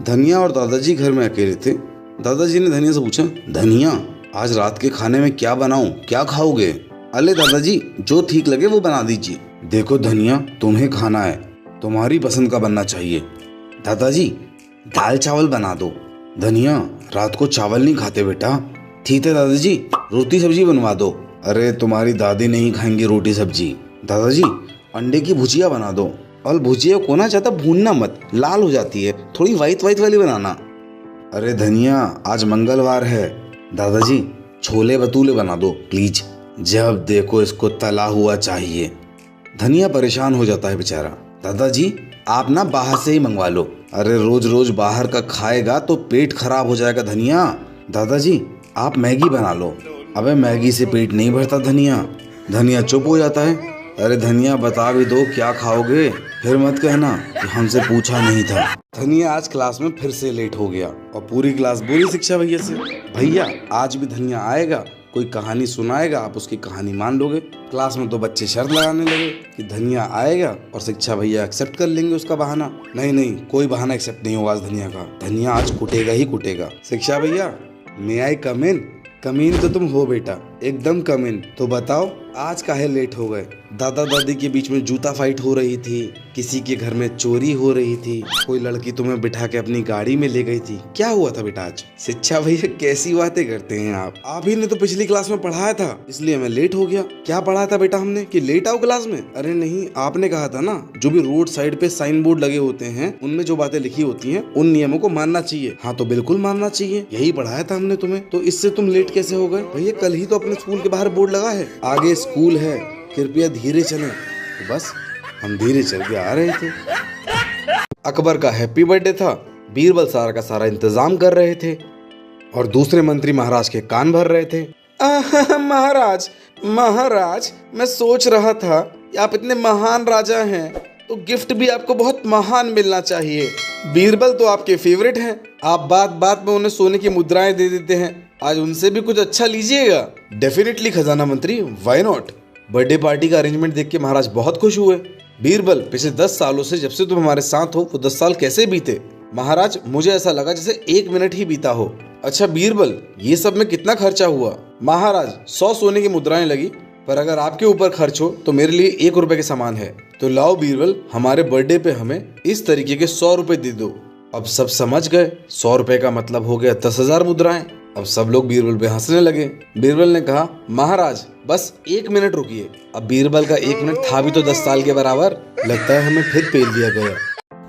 धनिया और दादाजी घर में अकेले थे। दादाजी ने धनिया से पूछा, धनिया आज रात के खाने में क्या बनाऊं, क्या खाओगे? अले दादाजी, जो ठीक लगे वो बना दीजिए। देखो धनिया, तुम्हें खाना है, तुम्हारी पसंद का बनना चाहिए। दादाजी दाल चावल बना दो। धनिया रात को चावल नहीं खाते बेटा। ठीक है दादाजी, रोटी सब्जी बनवा दो। अरे तुम्हारी दादी नहीं खाएंगी रोटी सब्जी। दादाजी अंडे की भुजिया बना दो, और भुजिया को ना ज़्यादा भूनना मत, लाल हो जाती है, थोड़ी वाइट वाइट वाली बनाना। अरे धनिया आज मंगलवार है। दादाजी छोले भटूरे बना दो प्लीज, जब देखो इसको तला हुआ चाहिए। धनिया परेशान हो जाता है बेचारा। दादाजी आप ना बाहर से ही मंगवा लो। अरे रोज रोज बाहर का खाएगा तो पेट खराब हो जाएगा धनिया। दादाजी आप मैगी बना लो। अबे मैगी से पेट नहीं भरता धनिया। धनिया चुप हो जाता है। अरे धनिया बता भी दो क्या खाओगे, फिर मत कहना कि हमसे पूछा नहीं था। धनिया आज क्लास में फिर से लेट हो गया और पूरी क्लास बोली शिक्षा भैया से, भैया आज भी धनिया आएगा, कोई कहानी सुनाएगा, आप उसकी कहानी मान लोगे। क्लास में तो बच्चे शर्त लगाने लगे कि धनिया आएगा और शिक्षा भैया एक्सेप्ट कर लेंगे उसका बहाना। नहीं नहीं, कोई बहाना एक्सेप्ट नहीं होगा आज धनिया का। धनिया आज कुटेगा ही कुटेगा। शिक्षा भैया मे आई कम इन? कमीन तो तुम हो बेटा, एकदम कमीन। तो बताओ आज काहे लेट हो गए? दादा दादी के बीच में जूता फाइट हो रही थी, किसी के घर में चोरी हो रही थी, कोई लड़की तुम्हें बिठा के अपनी गाड़ी में ले गई थी, क्या हुआ था बेटा आज? शिक्षा भैया कैसी बातें करते हैं आप ही ने तो पिछली क्लास में पढ़ाया था, इसलिए मैं लेट हो गया। क्या पढ़ाया था बेटा हमने कि लेट आओ क्लास में? अरे नहीं, आपने कहा था ना जो भी रोड साइड पे साइन बोर्ड लगे होते हैं उनमें जो बातें लिखी होती हैं उन नियमों को मानना चाहिए। हाँ तो बिल्कुल मानना चाहिए, यही पढ़ाया था हमने तुम्हें, तो इससे तुम लेट कैसे हो गए? भैया कल ही तो अपने स्कूल के बाहर बोर्ड लगा है, आगे स्कूल है, कृपया धीरे चलें। तो बस हम धीरे चल के आ रहे थे। अकबर का हैप्पी बर्थडे था, बीरबल सारा का सारा इंतजाम कर रहे थे और दूसरे मंत्री महाराज के कान भर रहे थे। महाराज महाराज, मैं सोच रहा था कि आप इतने महान राजा हैं तो गिफ्ट भी आपको बहुत महान मिलना चाहिए। बीरबल तो आपके फेवरेट हैं, आप बात बात में उन्हें सोने की मुद्राएं दे देते हैं, आज उनसे भी कुछ अच्छा लीजिएगा। डेफिनेटली खजाना मंत्री, व्हाई नॉट। बर्थडे पार्टी का अरेंजमेंट देख के महाराज बहुत खुश हुए। बीरबल पिछले 10 सालों से जब से तुम हमारे साथ हो वो 10 साल कैसे बीते? महाराज मुझे ऐसा लगा जैसे 1 मिनट ही बीता हो। अच्छा बीरबल, ये सब में कितना खर्चा हुआ? महाराज 100 सोने की मुद्राएं लगी, पर अगर आपके ऊपर खर्च हो तो मेरे लिए 1 रुपए के समान है। तो लाओ बीरबल, हमारे बर्थडे पे हमें इस तरीके के 100 रुपए दे दो। अब सब समझ गए, 100 रुपए का मतलब हो गया 10,000 मुद्राएं। अब सब लोग बीरबल पे हंसने लगे। बीरबल ने कहा, महाराज बस 1 मिनट रुकिए। अब बीरबल का 1 मिनट था भी तो 10 साल के बराबर। लगता है हमें फिर पेल दिया गया।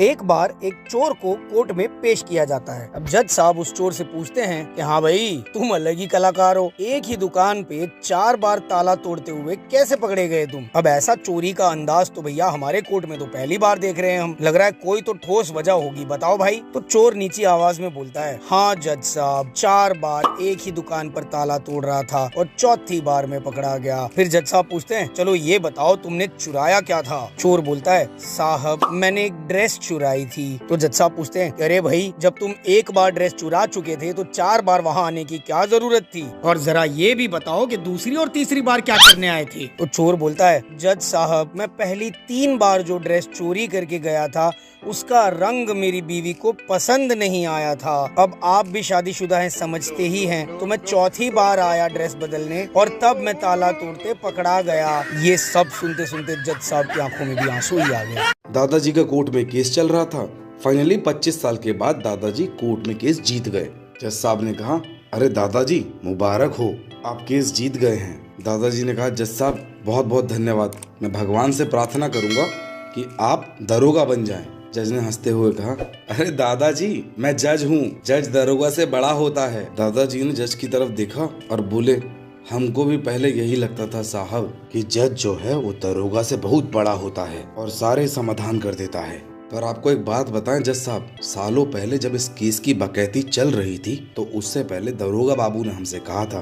एक बार एक चोर को कोर्ट में पेश किया जाता है। अब जज साहब उस चोर से पूछते हैं कि हाँ भाई, तुम अलग ही कलाकार हो, एक ही दुकान पे 4 बार ताला तोड़ते हुए कैसे पकड़े गए तुम? अब ऐसा चोरी का अंदाज तो भैया हमारे कोर्ट में तो पहली बार देख रहे हैं हम, लग रहा है कोई तो ठोस वजह होगी, बताओ भाई। तो चोर नीची आवाज में बोलता है, हाँ जज साहब, 4 बार एक ही दुकान पर ताला तोड़ रहा था और चौथी बार में पकड़ा गया। फिर जज साहब पूछते हैं, चलो ये बताओ तुमने चुराया क्या था? चोर बोलता है, साहब मैंने एक ड्रेस चुराई थी। तो जज साहब पूछते हैं, अरे भाई जब तुम एक बार ड्रेस चुरा चुके थे तो 4 बार वहाँ आने की क्या जरूरत थी? और जरा ये भी बताओ कि दूसरी और तीसरी बार क्या करने आए थे? तो चोर बोलता है, जज साहब मैं पहली 3 बार जो ड्रेस चोरी करके गया था उसका रंग मेरी बीवी को पसंद नहीं आया था। अब आप भी शादीशुदा हैं समझते ही हैं, तो मैं चौथी बार आया ड्रेस बदलने और तब मैं ताला तोड़ते पकड़ा गया। ये सब सुनते सुनते जज साहब की आंखों में भी आंसू ही आ गए। दादाजी का कोर्ट में केस चल रहा था। फाइनली 25 साल के बाद दादाजी कोर्ट में केस जीत गए। जज साहब ने कहा, अरे दादाजी मुबारक हो, आप केस जीत गए हैं। दादाजी ने कहा, जज साहब बहुत बहुत धन्यवाद, मैं भगवान से प्रार्थना करूंगा कि आप दरोगा बन जाएं। जज ने हंसते हुए कहा, अरे दादाजी मैं जज हूँ, जज दरोगा से बड़ा होता है। दादाजी ने जज की तरफ देखा और बोले, हमको भी पहले यही लगता था साहब कि जज जो है वो दरोगा से बहुत बड़ा होता है और सारे समाधान कर देता है। पर आपको एक बात बताएं जज साहब, सालों पहले जब इस केस की बकैती चल रही थी तो उससे पहले दरोगा बाबू ने हमसे कहा था,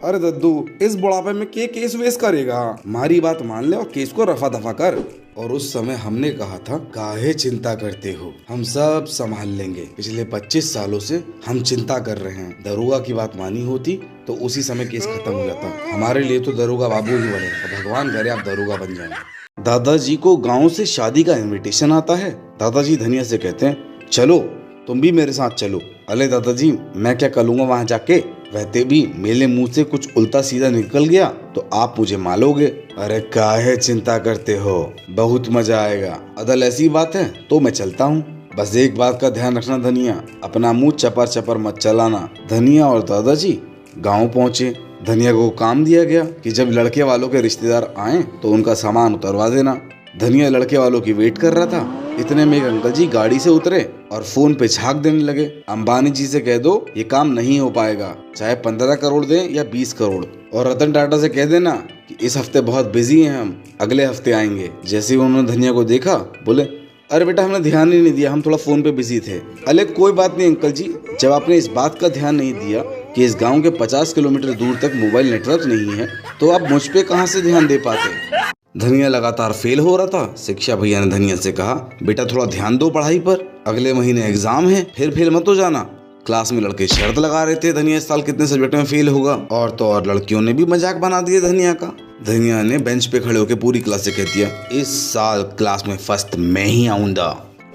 अरे दद्दू इस बुढ़ापे में के केस वेस करेगा, हमारी बात मान ले और केस को रफा दफा कर। और उस समय हमने कहा था, काहे चिंता करते हो, हम सब संभाल लेंगे। पिछले 25 सालों से हम चिंता कर रहे हैं, दरोगा की बात मानी होती तो उसी समय केस खत्म हो जाता। हमारे लिए तो दरोगा बाबू ही बने, भगवान करे आप दरोगा बन जाएं। दादाजी को गांव से शादी का इनविटेशन आता है। दादाजी धनिया से कहते हैं, चलो तुम भी मेरे साथ चलो। अरे दादाजी मैं क्या करूँगा वहाँ जाके, वहते भी मेरे मुंह से कुछ उल्टा सीधा निकल गया तो आप मुझे मालोगे। अरे काहे चिंता करते हो, बहुत मजा आएगा। अदल ऐसी बात है तो मैं चलता हूँ, बस एक बात का ध्यान रखना धनिया, अपना मुंह चपर चपर मत चलाना। धनिया और दादाजी गाँव पहुँचे। धनिया को काम दिया गया कि जब लड़के वालों के रिश्तेदार आए तो उनका सामान उतरवा देना। धनिया लड़के वालों की वेट कर रहा था। इतने में एक अंकल जी गाड़ी से उतरे और फोन पे झांक देने लगे। अंबानी जी से कह दो ये काम नहीं हो पाएगा, चाहे 15 करोड़ दें या 20 करोड़। और रतन टाटा से कह देना कि इस हफ्ते बहुत बिजी हैं हम, अगले हफ्ते आएंगे। जैसे ही उन्होंने धनिया को देखा बोले, अरे बेटा हमने ध्यान ही नहीं दिया, हम थोड़ा फोन पे बिजी थे। अरे कोई बात नहीं अंकल जी, जब आपने इस बात का ध्यान नहीं दिया कि इस गांव के 50 किलोमीटर दूर तक मोबाइल नेटवर्क नहीं है तो आप मुझ पे कहां से ध्यान दे पाते। धनिया लगातार फेल हो रहा था। शिक्षा भैया ने धनिया से कहा, बेटा थोड़ा ध्यान दो पढ़ाई पर, अगले महीने एग्जाम है, फिर फेल मत हो जाना। क्लास में लड़के शर्त लगा रहे थे धनिया इस साल कितने सब्जेक्ट में फेल होगा, और तो और लड़कियों ने भी मजाक बना दिया धनिया का। धनिया ने बेंच पे खड़े होकर पूरी क्लास से कह दिया, इस साल क्लास में फर्स्ट मैं ही आऊंगा।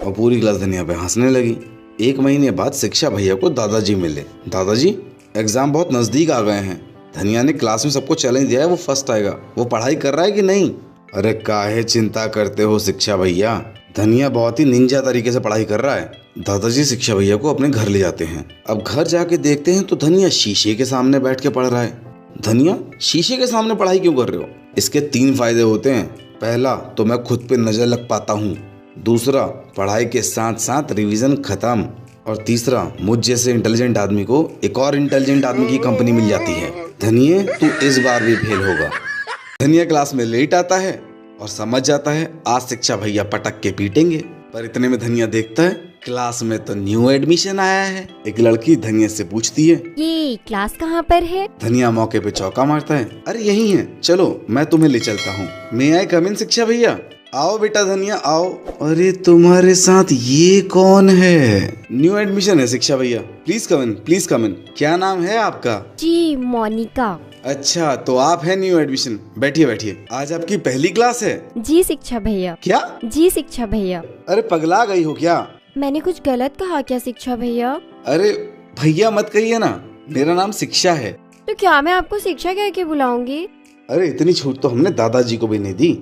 और पूरी क्लास धनिया पे हंसने लगी। एक महीने बाद शिक्षा भैया को दादाजी मिले। दादाजी एग्जाम बहुत नजदीक आ गए हैं, धनिया ने क्लास में सबको चैलेंज दिया है वो फर्स्ट आएगा, वो पढ़ाई कर रहा है कि नहीं। अरे काहे चिंता करते हो शिक्षा भैया, धनिया बहुत ही निंजा तरीके से पढ़ाई कर रहा है। दादाजी शिक्षा भैया को अपने घर ले जाते हैं। अब घर जाके देखते हैं तो धनिया शीशे के सामने बैठ के पढ़ रहा है। धनिया शीशे के सामने पढ़ाई क्यों कर रहे हो? इसके 3 फायदे होते हैं। पहला तो मैं खुद पे नजर लग पाता हूँ, दूसरा पढ़ाई के साथ साथ रिवीजन खत्म, और तीसरा मुझ जैसे इंटेलिजेंट आदमी को एक और इंटेलिजेंट आदमी की कंपनी मिल जाती है। धनिया तू इस बार भी फेल होगा। धनिया क्लास में लेट आता है और समझ जाता है आज शिक्षा भैया पटक के पीटेंगे। पर इतने में धनिया देखता है क्लास में तो न्यू एडमिशन आया है। एक लड़की धनिया से पूछती है, ये क्लास कहाँ पर है? धनिया मौके पे चौका मारता है, अरे यही है, चलो मैं तुम्हें ले चलता हूँ। मे आई कम इन शिक्षा भैया? आओ बेटा धनिया आओ। अरे तुम्हारे साथ ये कौन है? न्यू एडमिशन है शिक्षा भैया, please come in, please come इन। क्या नाम है आपका? जी मोनिका। अच्छा तो आप है न्यू एडमिशन, बैठिए बैठिए। आज आपकी पहली क्लास है? जी शिक्षा भैया। क्या? जी शिक्षा भैया। अरे पगला गई हो क्या? मैंने कुछ गलत कहा क्या शिक्षा भैया? अरे भैया मत कहिए ना, मेरा नाम शिक्षा है। तो क्या मैं आपको शिक्षा कह के बुलाऊंगी? अरे इतनी छूट तो हमने दादाजी को भी नहीं दी,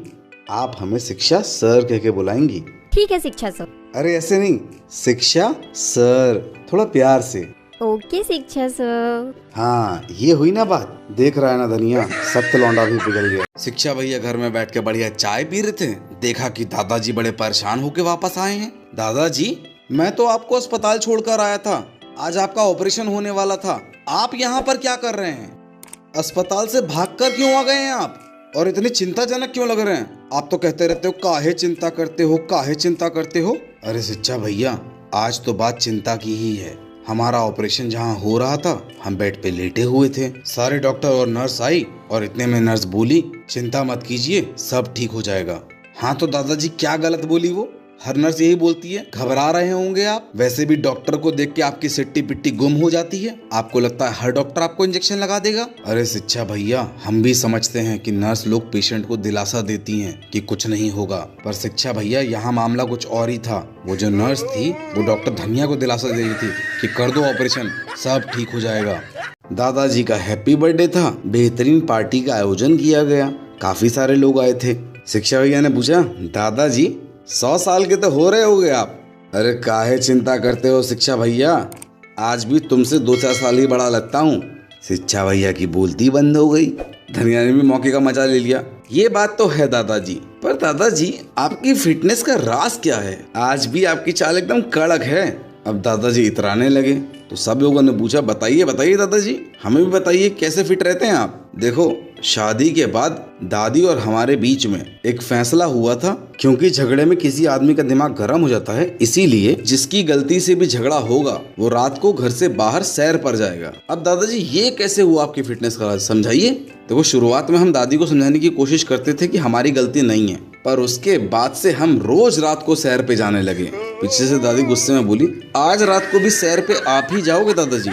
आप हमें शिक्षा सर कह के बुलाएंगी। ठीक है शिक्षा सर। अरे ऐसे नहीं, शिक्षा सर, थोड़ा प्यार से। ओके शिक्षा सर। हाँ ये हुई ना बात। देख रहा है ना धनिया, सख्त लौंडा भी पिघल गया। शिक्षा भैया घर में बैठ के बढ़िया चाय पी रहे थे, देखा कि दादाजी बड़े परेशान होके वापस आए हैं। दादाजी मैं तो आपको अस्पताल छोड़कर आया था, आज आपका ऑपरेशन होने वाला था, आप यहाँ पर क्या कर रहे हैं? अस्पताल से भागकर क्यों आ गए हैं आप? और इतनी चिंताजनक क्यों लग रहे हैं? आप तो कहते रहते हो काहे चिंता करते हो, काहे चिंता करते हो। अरे शिक्षा भैया आज तो बात चिंता की ही है। हमारा ऑपरेशन जहाँ हो रहा था हम बेड पे लेटे हुए थे, सारे डॉक्टर और नर्स आई और इतने में नर्स बोली चिंता मत कीजिए सब ठीक हो जाएगा। हाँ तो दादाजी क्या गलत बोली वो? हर नर्स यही बोलती है, घबरा रहे होंगे आप। वैसे भी डॉक्टर को देख के आपकी सिट्टी पिट्टी गुम हो जाती है, आपको लगता है हर डॉक्टर आपको इंजेक्शन लगा देगा। अरे शिक्षा भैया हम भी समझते हैं कि नर्स लोग पेशेंट को दिलासा देती हैं कि कुछ नहीं होगा, पर शिक्षा भैया यहाँ मामला कुछ और ही था। वो जो नर्स थी वो डॉक्टर धनिया को दिलासा दे रही थी कि कर दो ऑपरेशन सब ठीक हो जाएगा। दादाजी का हैप्पी बर्थडे था, बेहतरीन पार्टी का आयोजन किया गया, काफी सारे लोग आए थे। शिक्षा भैया ने पूछा, दादाजी 100 साल के तो हो रहे होगे आप? अरे काहे चिंता करते हो शिक्षा भैया, आज भी तुमसे 2-4 साल ही बड़ा लगता हूँ। शिक्षा भैया की बोलती बंद हो गई। धनिया ने भी मौके का मजा ले लिया, ये बात तो है दादाजी, पर दादाजी आपकी फिटनेस का राज क्या है? आज भी आपकी चाल एकदम कड़क है। अब दादाजी इतराने लगे तो सब लोगों ने पूछा, बताइए बताइए दादाजी, हमें भी बताइए कैसे फिट रहते हैं आप? देखो शादी के बाद दादी और हमारे बीच में एक फैसला हुआ था, क्योंकि झगड़े में किसी आदमी का दिमाग गर्म हो जाता है, इसीलिए जिसकी गलती से भी झगड़ा होगा वो रात को घर से बाहर सैर पर जाएगा। अब दादाजी ये कैसे हुआ आपकी फिटनेस का राज, समझाइए। देखो शुरुआत में हम दादी को समझाने की कोशिश करते थे कि हमारी गलती नहीं है, पर उसके बाद से हम रोज रात को सैर पे जाने लगे। पीछे से दादी गुस्से में बोली, आज रात को भी सैर पे आप ही जाओगे दादाजी?